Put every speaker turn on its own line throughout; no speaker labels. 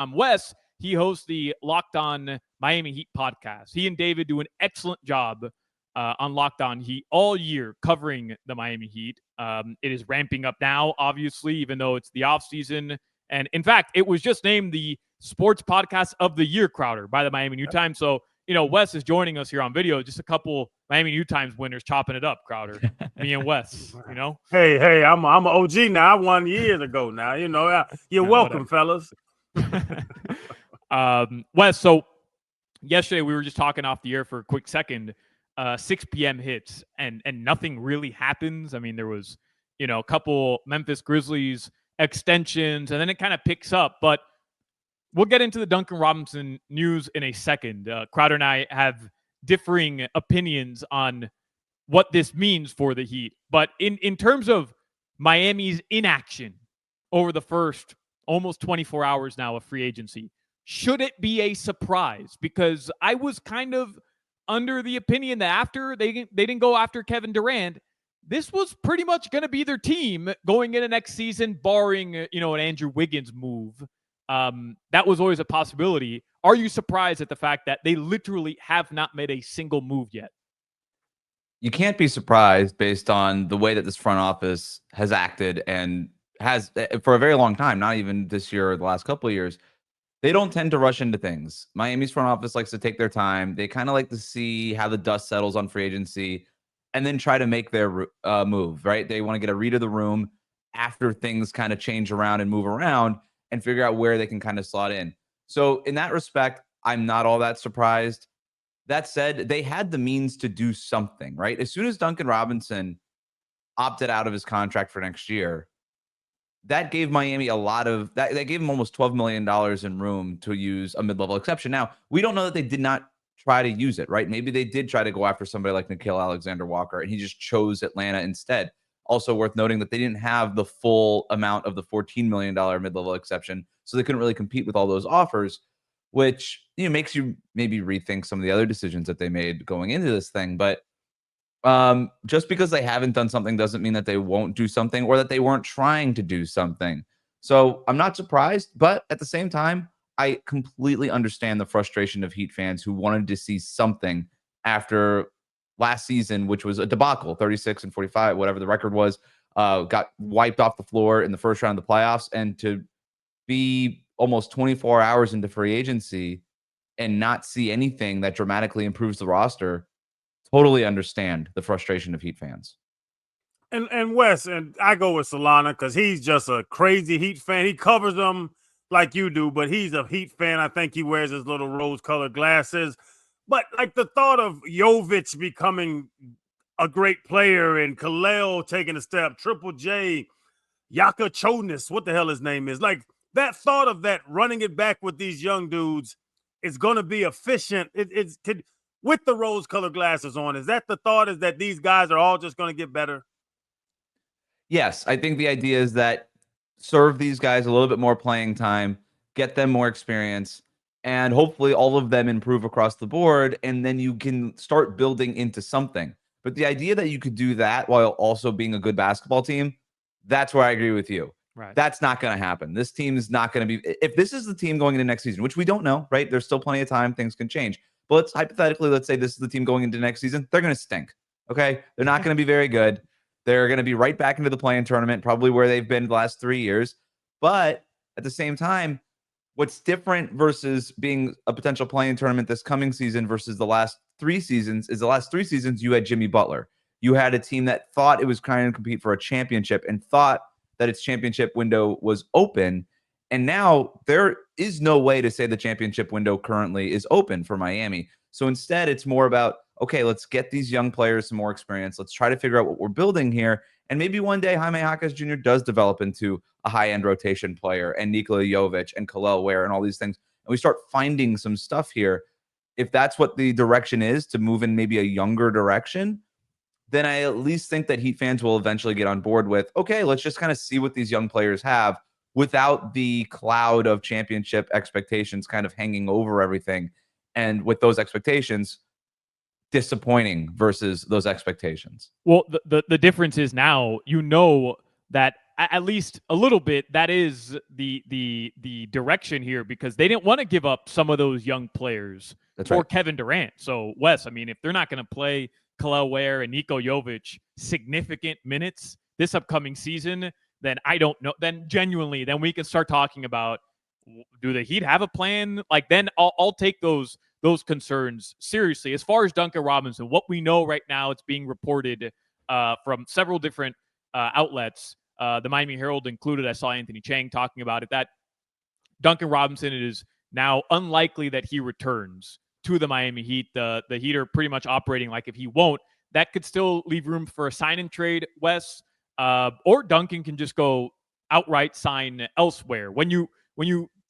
I'm Wes. He hosts the Locked On Miami Heat podcast. He and David do an excellent job on Locked On Heat all year covering the Miami Heat. It is ramping up now, obviously, even though it's the offseason. And in fact, it was just named the Sports Podcast of the Year, Crowder, by the Miami New Times. So, Wes is joining us here on video. Just a couple Miami New Times winners chopping it up, Crowder. Me and Wes,
Hey, I'm an OG now. I won years ago now. You're welcome, fellas.
Wes, so yesterday we were just talking off the air for a quick second. 6 p.m. hits and nothing really happens. I mean, there was, a couple Memphis Grizzlies extensions, and then it kind of picks up. But we'll get into the Duncan Robinson news in a second. Crowder and I have differing opinions on what this means for the Heat. But in terms of Miami's inaction over the first almost 24 hours now of free agency, should it be a surprise? Because I was kind of under the opinion that after they didn't go after Kevin Durant, this was pretty much going to be their team going into next season, barring, an Andrew Wiggins move. That was always a possibility. Are you surprised at the fact that they literally have not made a single move yet?
You can't be surprised based on the way that this front office has acted and has for a very long time, not even this year or the last couple of years. They don't tend to rush into things. Miami's front office likes to take their time. They kind of like to see how the dust settles on free agency and then try to make their move, right? They want to get a read of the room after things kind of change around and move around and figure out where they can kind of slot in. So in that respect, I'm not all that surprised. That said, they had the means to do something, right? As soon as Duncan Robinson opted out of his contract for next year, that gave Miami a lot of that. They gave him almost $12 million in room to use a mid-level exception. Now, we don't know that they did not try to use it, right? Maybe they did try to go after somebody like Nickeil Alexander-Walker, and he just chose Atlanta instead. Also worth noting that they didn't have the full amount of the $14 million mid-level exception, so they couldn't really compete with all those offers, which makes you maybe rethink some of the other decisions that they made going into this thing. But just because they haven't done something doesn't mean that they won't do something or that they weren't trying to do something. So I'm not surprised, but at the same time, I completely understand the frustration of Heat fans who wanted to see something after last season, which was a debacle, 36-45, whatever the record was, got wiped off the floor in the first round of the playoffs, and to be almost 24 hours into free agency and not see anything that dramatically improves the roster. Totally understand the frustration of Heat fans.
And Wes, and I go with Solana because he's just a crazy Heat fan. He covers them like you do, but he's a Heat fan. I think he wears his little rose-colored glasses. But like the thought of Jovic becoming a great player and Kalel taking a step, Triple J, Yaka Chonis, what the hell his name is, like that thought of that running it back with these young dudes is going to be efficient. It's with the rose-colored glasses on. Is that the thought, is that these guys are all just going to get better?
Yes, I think the idea is that serve these guys a little bit more playing time, get them more experience, and hopefully all of them improve across the board, and then you can start building into something. But the idea that you could do that while also being a good basketball team, that's where I agree with you.
Right.
That's not going to happen. This team is not going to be, if this is the team going into next season, which we don't know, right? There's still plenty of time. Things can change. But let's say this is the team going into next season. They're going to stink. Okay. They're not going to be very good. They're going to be right back into the play-in tournament, probably where they've been the last 3 years. But at the same time, what's different versus being a potential play-in tournament this coming season versus the last 3 seasons is the last 3 seasons you had Jimmy Butler. You had a team that thought it was trying to compete for a championship and thought that its championship window was open. And now there is no way to say the championship window currently is open for Miami. So instead, it's more about, okay, let's get these young players some more experience. Let's try to figure out what we're building here. And maybe one day Jaime Jaquez Jr. does develop into a high-end rotation player, and Nikola Jovic and Kalel Ware and all these things. And we start finding some stuff here. If that's what the direction is, to move in maybe a younger direction, then I at least think that Heat fans will eventually get on board with, okay, let's just kind of see what these young players have without the cloud of championship expectations kind of hanging over everything. And with those expectations, disappointing versus those expectations.
Well, the difference is now, that at least a little bit, that is the direction here, because they didn't want to give up some of those young players for Kevin Durant. So, Wes, I mean, if they're not going to play Kel'el Ware and Niko Jovic significant minutes this upcoming season, then I don't know. Then genuinely, then we can start talking about, do the Heat have a plan? Like, then I'll take those concerns seriously. As far as Duncan Robinson, what we know right now, it's being reported from several different outlets, the Miami Herald included. I saw Anthony Chang talking about it, that Duncan Robinson, it is now unlikely that he returns to the Miami Heat. The Heat are pretty much operating like, if he won't, that could still leave room for a sign and trade, Wes, or Duncan can just go outright sign elsewhere. When you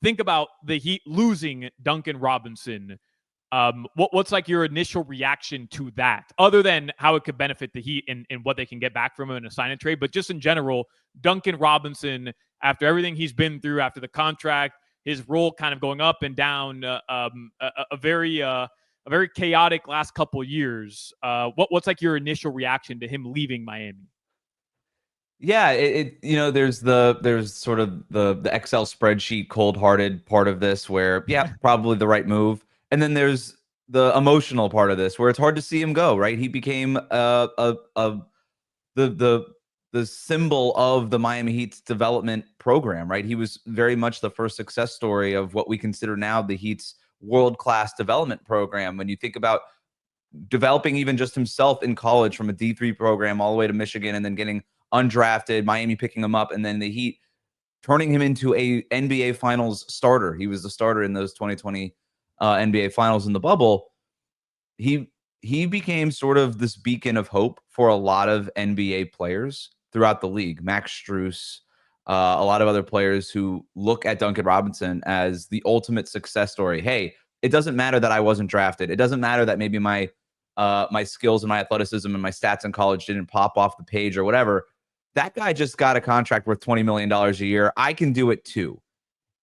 think about the Heat losing Duncan Robinson, what's like your initial reaction to that, other than how it could benefit the Heat and what they can get back from him in a sign and trade? But just in general, Duncan Robinson, after everything he's been through, after the contract, his role kind of going up and down, a very chaotic last couple of years. What's like your initial reaction to him leaving Miami?
Yeah, there's sort of the Excel spreadsheet cold-hearted part of this where, yeah, probably the right move. And then there's the emotional part of this where it's hard to see him go, right? He became the symbol of the Miami Heat's development program, right? He was very much the first success story of what we consider now the Heat's world-class development program. When you think about developing even just himself in college from a D3 program all the way to Michigan and then getting undrafted, Miami picking him up, and then the Heat turning him into a NBA Finals starter. He was the starter in those 2020 NBA Finals in the bubble. He became sort of this beacon of hope for a lot of NBA players throughout the league. Max Strus, a lot of other players who look at Duncan Robinson as the ultimate success story. Hey, it doesn't matter that I wasn't drafted. It doesn't matter that maybe my skills and my athleticism and my stats in college didn't pop off the page or whatever. That guy just got a contract worth $20 million a year. I can do it too.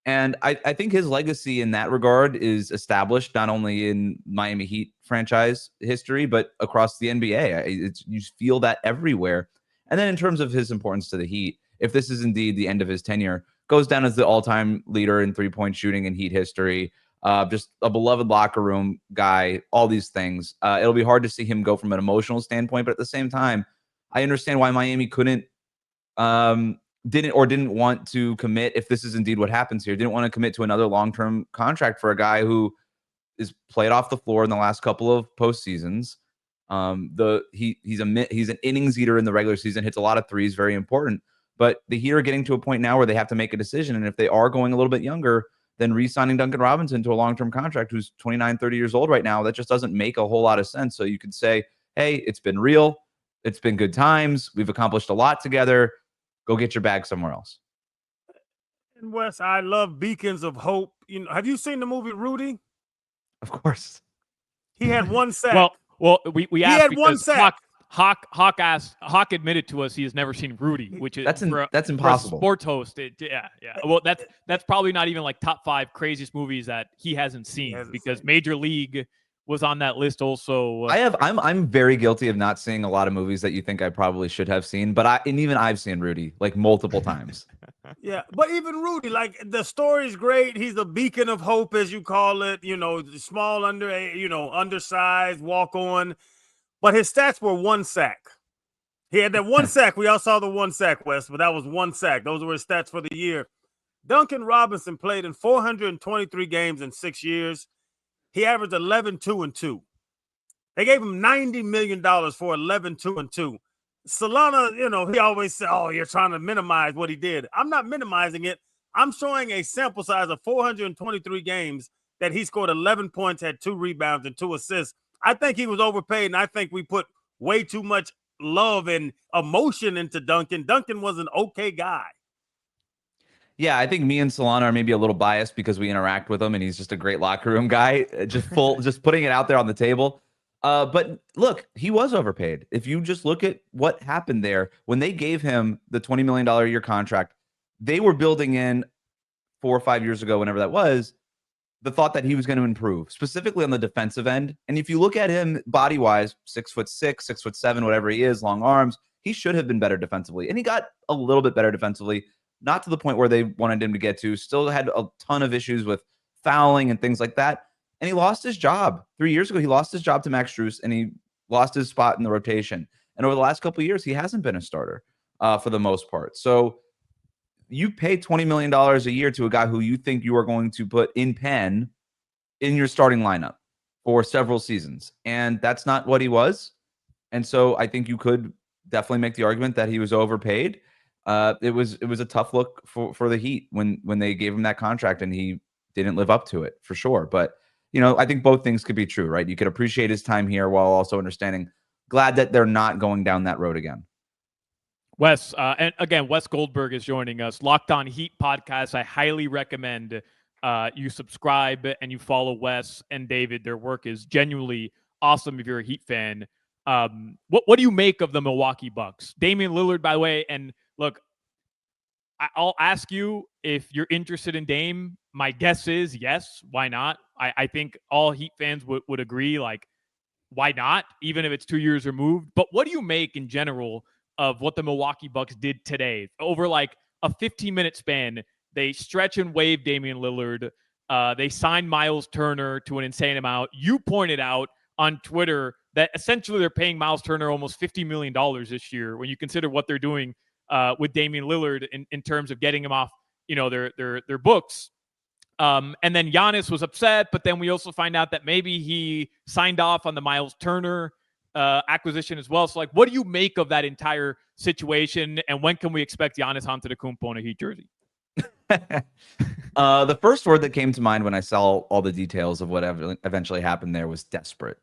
And I think his legacy in that regard is established not only in Miami Heat franchise history, but across the NBA. You feel that everywhere. And then in terms of his importance to the Heat, if this is indeed the end of his tenure, goes down as the all-time leader in three-point shooting in Heat history, just a beloved locker room guy, all these things. It'll be hard to see him go from an emotional standpoint, but at the same time, I understand why Miami didn't want to commit, if this is indeed what happens here, didn't want to commit to another long-term contract for a guy who is played off the floor in the last couple of postseasons. He's an innings eater in the regular season, hits a lot of threes, very important. But the Heat are getting to a point now where they have to make a decision. And if they are going a little bit younger, then re-signing Duncan Robinson to a long-term contract who's 29, 30 years old right now, that just doesn't make a whole lot of sense. So you could say, hey, it's been real. It's been good times. We've accomplished a lot together. Go get your bag somewhere else.
And Wes, I love beacons of hope. Have you seen the movie Rudy?
Of course.
He had one sack.
Well, we asked,
he had one sack.
Hawk admitted to us he has never seen Rudy, which is
that's impossible.
For a sports host, yeah. Well, that's probably not even like top 5 craziest movies that he hasn't seen, because Major League was on that list also.
I'm very guilty of not seeing a lot of movies that you think I probably should have seen, but even I've seen Rudy like multiple times.
Yeah, but even Rudy, like, the story's great. He's a beacon of hope, as you call it. Small, undersized, walk on. But his stats were one sack. He had that one sack. We all saw the one sack, Wes, but that was one sack. Those were his stats for the year. Duncan Robinson played in 423 games in 6 years. He averaged 11-2-2. They gave him $90 million for 11-2-2. Solana, he always said, oh, you're trying to minimize what he did. I'm not minimizing it. I'm showing a sample size of 423 games that he scored 11 points, had 2 rebounds, and 2 assists. I think he was overpaid, and I think we put way too much love and emotion into Duncan. Duncan was an okay guy.
Yeah, I think me and Solana are maybe a little biased because we interact with him, and he's just a great locker room guy. Just putting it out there on the table. But look, he was overpaid. If you just look at what happened there, when they gave him the $20 million a year contract, they were building in 4 or 5 years ago, whenever that was, the thought that he was going to improve, specifically on the defensive end. And if you look at him body-wise, 6'6", 6'7", whatever he is, long arms, he should have been better defensively. And he got a little bit better defensively, not to the point where they wanted him to get to. Still had a ton of issues with fouling and things like that. And he lost his job 3 years ago. He lost his job to Max Strus, and he lost his spot in the rotation. And over the last couple of years, he hasn't been a starter for the most part. So you pay $20 million a year to a guy who you think you are going to put in pen in your starting lineup for several seasons. And that's not what he was. And so I think you could definitely make the argument that he was overpaid. It was a tough look for the Heat when they gave him that contract, and he didn't live up to it for sure. But, I think both things could be true, right? You could appreciate his time here while also understanding, glad that they're not going down that road again.
Wes, and again, Wes Goldberg is joining us. Locked On Heat podcast. I highly recommend you subscribe and you follow Wes and David. Their work is genuinely awesome if you're a Heat fan. What do you make of the Milwaukee Bucks? Damian Lillard, by the way, and look, I'll ask you if you're interested in Dame. My guess is yes. Why not? I think all Heat fans would agree, like, why not, even if it's 2 years removed. But what do you make in general of what the Milwaukee Bucks did today? Over like a 15-minute span, they stretch and wave Damian Lillard. They signed Miles Turner to an insane amount. You pointed out on Twitter that essentially they're paying Miles Turner almost $50 million this year when you consider what they're doing with Damian Lillard in terms of getting him off, their books. And then Giannis was upset, but then we also find out that maybe he signed off on the Miles Turner acquisition as well. So, like, what do you make of that entire situation, and when can we expect Giannis Antetokounmpo in a Heat jersey?
The first word that came to mind when I saw all the details of what eventually happened there was desperate.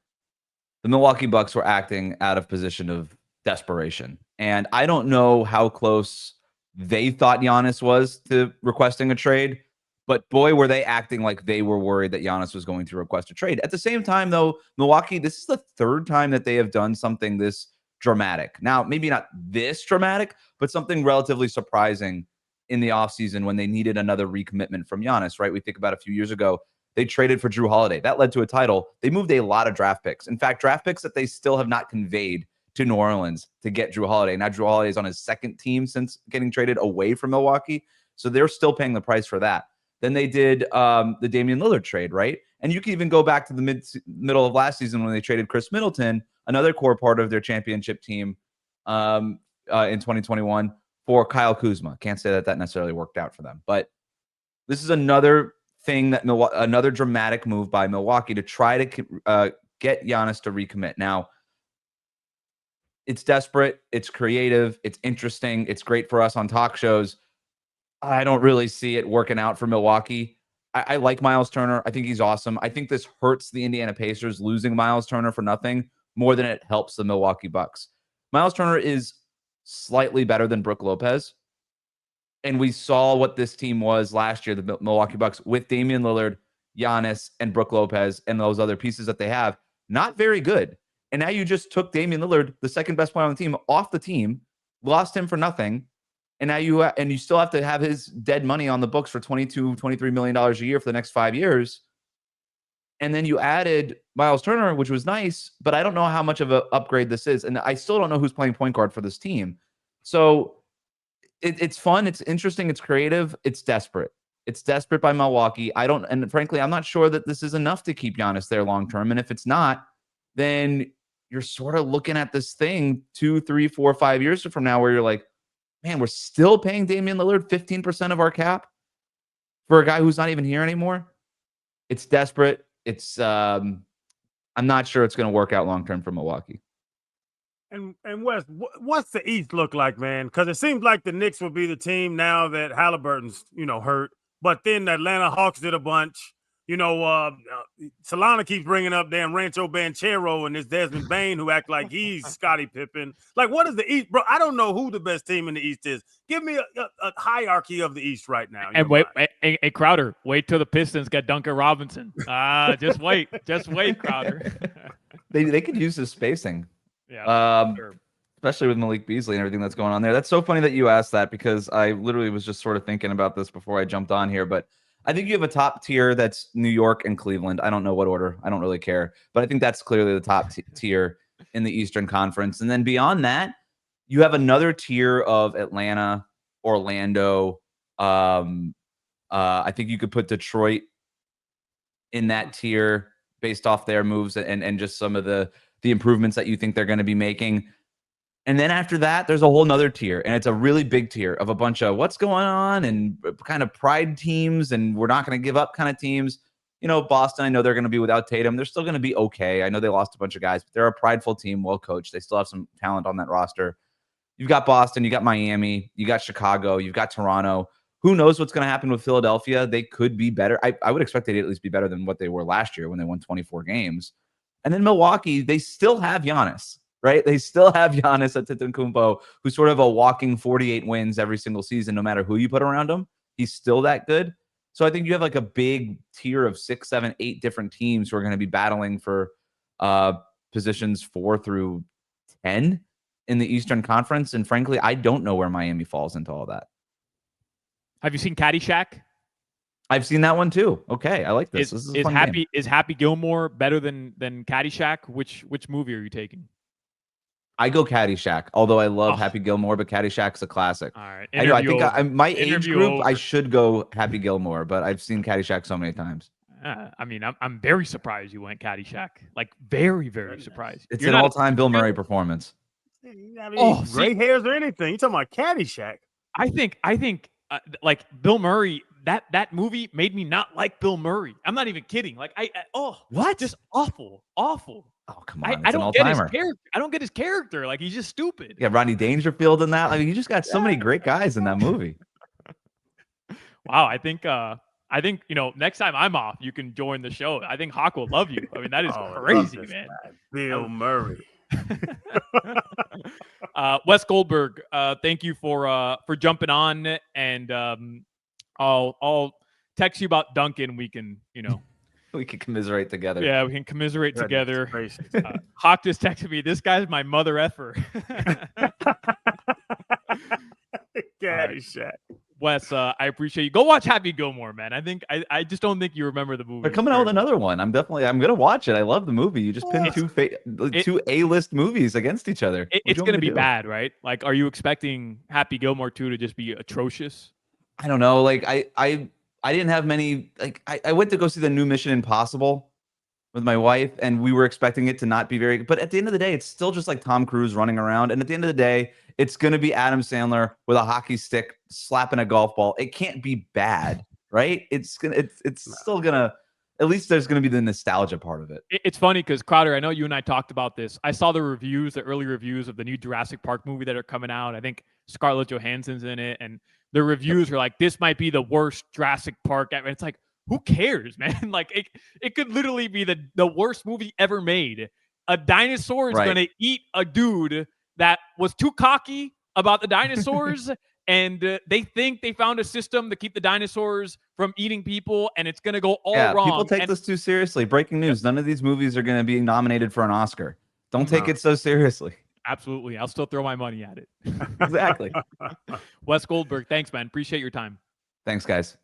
The Milwaukee Bucks were acting out of position of desperation. And I don't know how close they thought Giannis was to requesting a trade, but boy, were they acting like they were worried that Giannis was going to request a trade. At the same time, though, Milwaukee, this is the third time that they have done something this dramatic. Now, maybe not this dramatic, but something relatively surprising in the offseason when they needed another recommitment from Giannis, right? We think about a few years ago, they traded for Jrue Holiday. That led to a title. They moved a lot of draft picks. In fact, draft picks that they still have not conveyed to New Orleans to get Jrue Holiday. Now Jrue Holiday is on his second team since getting traded away from Milwaukee. So they're still paying the price for that. Then they did the Damian Lillard trade, right? And you can even go back to the middle of last season when they traded Chris Middleton, another core part of their championship team in 2021, for Kyle Kuzma. Can't say that necessarily worked out for them. But this is another thing that another dramatic move by Milwaukee to try to get Giannis to recommit. Now, it's desperate, it's creative, it's interesting, it's great for us on talk shows. I don't really see it working out for Milwaukee. I like Miles Turner. I think he's awesome. I think this hurts the Indiana Pacers losing Miles Turner for nothing more than it helps the Milwaukee Bucks. Miles Turner is slightly better than Brook Lopez. And we saw what this team was last year, the Milwaukee Bucks, with Damian Lillard, Giannis, and Brook Lopez, and those other pieces that they have. Not very good. And now you just took Damian Lillard, the second best player on the team, off the team, lost him for nothing. And now you still have to have his dead money on the books for $23 million a year for the next 5 years. And then you added Miles Turner, which was nice, but I don't know how much of an upgrade this is. And I still don't know who's playing point guard for this team. So it's fun. It's interesting. It's creative. It's desperate. It's desperate by Milwaukee. And frankly, I'm not sure that this is enough to keep Giannis there long-term. And if it's not, then you're sort of looking at this thing 2, 3, 4, 5 years from now where you're like, man, we're still paying Damian Lillard 15% of our cap for a guy who's not even here anymore. It's desperate. It's I'm not sure it's going to work out long-term for Milwaukee.
And Wes, what's the East look like, man? Because it seems like the Knicks will be the team now that Halliburton's, hurt. But then the Atlanta Hawks did a bunch. Solana keeps bringing up damn Rancho Banchero and this Desmond Bain who act like he's Scottie Pippen. Like, what is the East, bro? I don't know who the best team in the East is. Give me a hierarchy of the East right now.
And wait, hey, Crowder, wait till the Pistons get Duncan Robinson. Just wait, Crowder.
They could use his spacing.
Yeah, sure.
Especially with Malik Beasley and everything that's going on there. That's so funny that you asked that because I literally was just sort of thinking about this before I jumped on here. But I think you have a top tier that's New York and Cleveland. I don't know what order. I don't really care. But I think that's clearly the top tier in the Eastern Conference. And then beyond that, you have another tier of Atlanta, Orlando. I think you could put Detroit in that tier based off their moves and just some of the improvements that you think they're going to be making. And then after that, there's a whole nother tier, and it's a really big tier of a bunch of what's going on and kind of pride teams, and we're not going to give up kind of teams. You know, Boston, I know they're going to be without Tatum. They're still going to be okay. I know they lost a bunch of guys, but they're a prideful team, well coached. They still have some talent on that roster. You've got Boston, you got Miami, you got Chicago, you've got Toronto. Who knows what's going to happen with Philadelphia? They could be better. I would expect they'd at least be better than what they were last year when they won 24 games. And then Milwaukee, they still have Giannis, right? They still have Giannis Antetokounmpo, who's sort of a walking 48 wins every single season, no matter who you put around him. He's still that good. So I think you have like a big tier of 6, 7, 8 different teams who are going to be battling for positions 4 through 10 in the Eastern Conference. And frankly, I don't know where Miami falls into all that.
Have you seen Caddyshack?
I've seen that one too. Okay, I like this. This is a fun game.
Is Happy Gilmore better than Caddyshack? Which movie are you taking?
I go Caddyshack, although I love Happy Gilmore, but Caddyshack's a classic.
All right.
I think my age group, I should go Happy Gilmore, but I've seen Caddyshack so many times.
I mean, I'm very surprised you went Caddyshack. Like, very, very surprised.
It's an all-time Bill Murray performance.
Gray hairs or anything. You talking about Caddyshack?
I think like Bill Murray, that movie made me not like Bill Murray. I'm not even kidding. Like
what?
Just awful.
Oh, come on.
I don't get his character. I don't get his character. Like, he's just stupid.
Yeah, Rodney Dangerfield in that. Like, you just got so many great guys in that movie.
Wow, I think next time I'm off, you can join the show. I think Hawk will love you. I mean, that is crazy, man.
Bill Murray.
Wes Goldberg, thank you for jumping on, and I'll text you about Duncan. We can,
we can commiserate together.
Yeah, we can commiserate together. Hawk just texted me, this guy's my mother effer.
Caddyshack.
Wes, I appreciate you. Go watch Happy Gilmore, man. I just don't think you remember the movie.
They're coming out with another one. I'm gonna watch it. I love the movie. You just pinned two A-list movies against each other.
It's gonna be bad, right? Like, are you expecting Happy Gilmore 2 to just be atrocious?
I don't know. Like, I didn't have many. Like, I went to go see the new Mission Impossible with my wife, and we were expecting it to not be very good. But at the end of the day, it's still just like Tom Cruise running around. And at the end of the day, it's going to be Adam Sandler with a hockey stick slapping a golf ball. It can't be bad, right? It's still gonna. At least there's going to be the nostalgia part of it.
It's funny because, Crowder, I know you and I talked about this. I saw the early reviews of the new Jurassic Park movie that are coming out. I think Scarlett Johansson's in it, and the reviews are like, this might be the worst Jurassic Park ever. It's like, who cares, man? Like, it could literally be the worst movie ever made. A dinosaur is going to eat a dude that was too cocky about the dinosaurs, and they think they found a system to keep the dinosaurs from eating people, and it's going to go all wrong.
People take this too seriously. Breaking news. None of these movies are going to be nominated for an Oscar. Don't take it so seriously.
Absolutely. I'll still throw my money at it.
Exactly.
Wes Goldberg, thanks, man. Appreciate your time.
Thanks, guys.